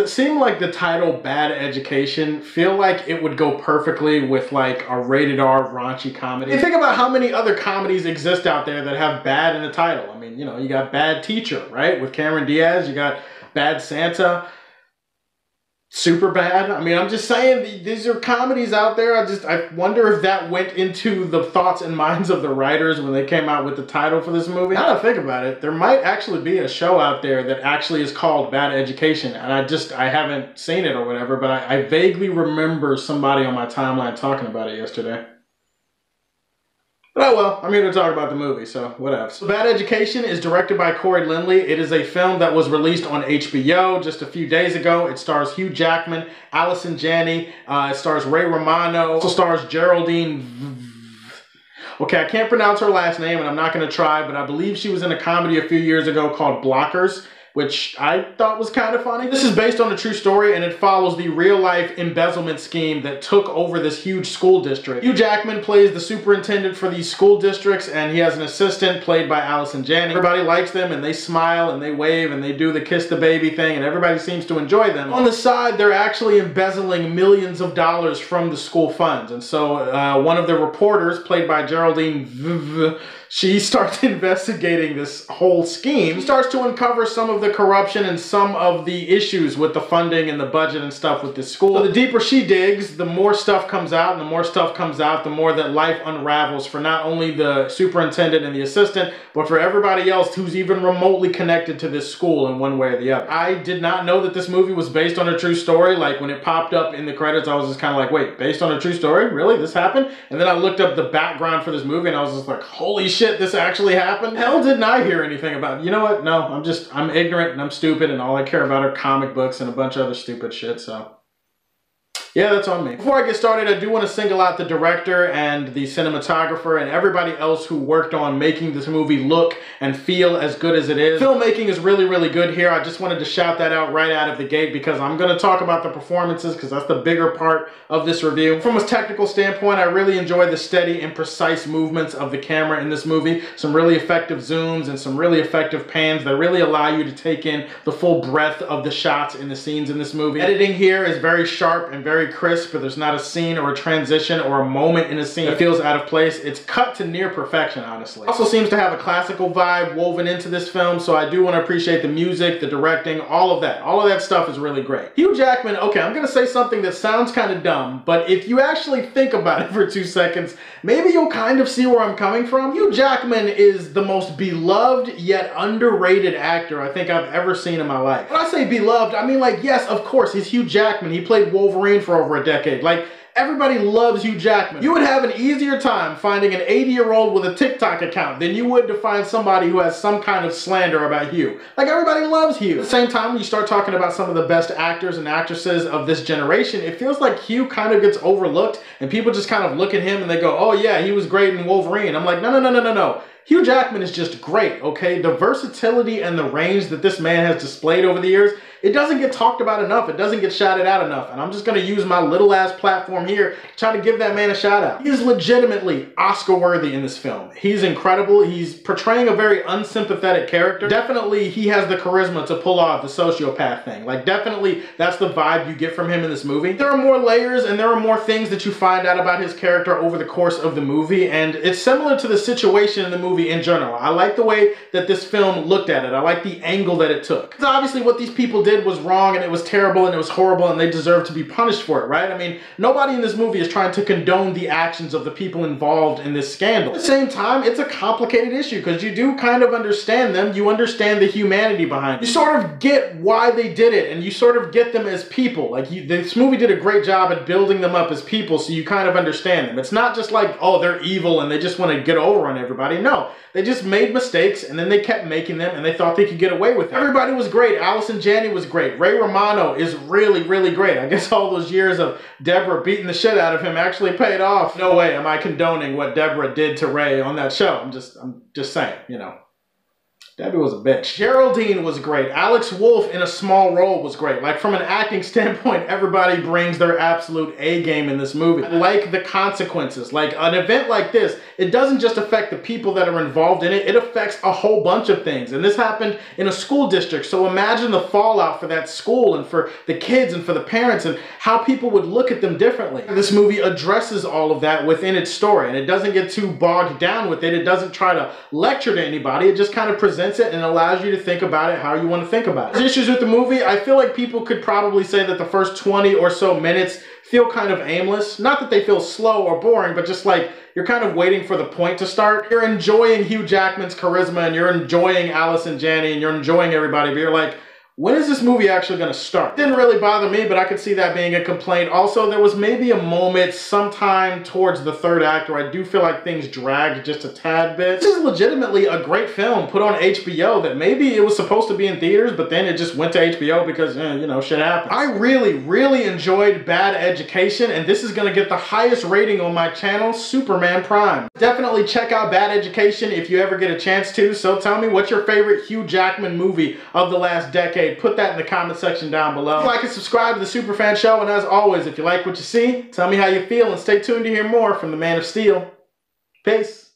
it seemed like the title Bad Education feel like it would go perfectly with like a rated R raunchy comedy. You think about how many other comedies exist out there that have bad in the title. I mean, you know, you got Bad Teacher, right? With Cameron Diaz, you got Bad Santa, Super Bad. I mean, I'm just saying these are comedies out there. I wonder if that went into the thoughts and minds of the writers when they came out with the title for this movie. Now that I think about it, there might actually be a show out there that actually is called Bad Education, and I haven't seen it or whatever, but I vaguely remember somebody on my timeline talking about it yesterday. But oh well, I'm here to talk about the movie, so whatever. So Bad Education is directed by Corey Lindley. It is a film that was released on HBO just a few days ago. It stars Hugh Jackman, Allison Janney, it stars Ray Romano, also stars Geraldine. Okay, I can't pronounce her last name, and I'm not going to try, but I believe she was in a comedy a few years ago called Blockers, which I thought was kind of funny. This is based on a true story, and it follows the real-life embezzlement scheme that took over this huge school district. Hugh Jackman plays the superintendent for these school districts, and he has an assistant played by Allison Janney. Everybody likes them, and they smile, and they wave, and they do the kiss the baby thing, and everybody seems to enjoy them. On the side, they're actually embezzling millions of dollars from the school funds, and so one of the reporters, played by Geraldine, she starts investigating this whole scheme. She starts to uncover some of the corruption and some of the issues with the funding and the budget and stuff with this school. So the deeper she digs, the more stuff comes out, and the more stuff comes out, the more that life unravels for not only the superintendent and the assistant, but for everybody else who's even remotely connected to this school in one way or the other. I did not know that this movie was based on a true story. Like when it popped up in the credits, I was just kind of like, wait, based on a true story? Really? This happened? And then I looked up the background for this movie and I was just like, holy shit, this actually happened? Hell didn't I hear anything about it. You know what? No, I'm ignorant and I'm stupid and all I care about are comic books and a bunch of other stupid shit, so. Yeah, that's on me. Before I get started, I do want to single out the director and the cinematographer and everybody else who worked on making this movie look and feel as good as it is. Filmmaking is really, really good here. I just wanted to shout that out right out of the gate because I'm going to talk about the performances because that's the bigger part of this review. From a technical standpoint, I really enjoy the steady and precise movements of the camera in this movie. Some really effective zooms and some really effective pans that really allow you to take in the full breadth of the shots in the scenes in this movie. Editing here is very sharp and very crisp, but there's not a scene or a transition or a moment in a scene that feels out of place. It's cut to near perfection, honestly. It also seems to have a classical vibe woven into this film, so I do want to appreciate the music, the directing, all of that. All of that stuff is really great. Hugh Jackman, okay, I'm going to say something that sounds kind of dumb, but if you actually think about it for 2 seconds, maybe you'll kind of see where I'm coming from. Hugh Jackman is the most beloved yet underrated actor I think I've ever seen in my life. When I say beloved, I mean like, yes, of course, he's Hugh Jackman. He played Wolverine for over a decade. Like, everybody loves Hugh Jackman. You would have an easier time finding an 80-year-old with a TikTok account than you would to find somebody who has some kind of slander about Hugh. Like, everybody loves Hugh. At the same time, when you start talking about some of the best actors and actresses of this generation, it feels like Hugh kind of gets overlooked and people just kind of look at him and they go, oh yeah, he was great in Wolverine. I'm like, no, no, no, no, no, no. Hugh Jackman is just great, okay? The versatility and the range that this man has displayed over the years, it doesn't get talked about enough. It doesn't get shouted out enough. And I'm just going to use my little ass platform here to try to give that man a shout out. He is legitimately Oscar worthy in this film. He's incredible. He's portraying a very unsympathetic character. Definitely he has the charisma to pull off the sociopath thing. Like definitely that's the vibe you get from him in this movie. There are more layers and there are more things that you find out about his character over the course of the movie. And it's similar to the situation in the movie in general. I like the way that this film looked at it. I like the angle that it took. Because obviously what these people did was wrong and it was terrible and it was horrible and they deserve to be punished for it, right? I mean, nobody in this movie is trying to condone the actions of the people involved in this scandal. At the same time, it's a complicated issue because you do kind of understand them. You understand the humanity behind it. You sort of get why they did it and you sort of get them as people. Like this movie did a great job at building them up as people so you kind of understand them. It's not just like, oh, they're evil and they just want to get over on everybody. No, they just made mistakes and then they kept making them and they thought they could get away with it. Everybody was great. Allison Janney was great. Ray Romano is really, really great. I guess all those years of Deborah beating the shit out of him actually paid off. No way am I condoning what Deborah did to Ray on that show. I'm just saying, you know. Debbie was a bitch. Geraldine was great. Alex Wolff in a small role was great. Like, from an acting standpoint, everybody brings their absolute A game in this movie. I like the consequences. Like, an event like this, it doesn't just affect the people that are involved in it, it affects a whole bunch of things. And this happened in a school district, so imagine the fallout for that school and for the kids and for the parents and how people would look at them differently. This movie addresses all of that within its story, and it doesn't get too bogged down with it. It doesn't try to lecture to anybody. It just kind of presents it and allows you to think about it how you want to think about it. There's issues with the movie. I feel like people could probably say that the first 20 or so minutes feel kind of aimless. Not that they feel slow or boring, but just like you're kind of waiting for the point to start. You're enjoying Hugh Jackman's charisma and you're enjoying Allison Janney and you're enjoying everybody, but you're like, when is this movie actually going to start? It didn't really bother me, but I could see that being a complaint. Also, there was maybe a moment sometime towards the third act where I do feel like things dragged just a tad bit. This is legitimately a great film put on HBO that maybe it was supposed to be in theaters, but then it just went to HBO because, you know, shit happens. I really enjoyed Bad Education, and this is going to get the highest rating on my channel, Superman Prime. Definitely check out Bad Education if you ever get a chance to. So tell me, what's your favorite Hugh Jackman movie of the last decade? Put that in the comment section down below. Like and subscribe to the Superfan Show, and as always, if you like what you see, tell me how you feel and stay tuned to hear more from the Man of Steel. Peace.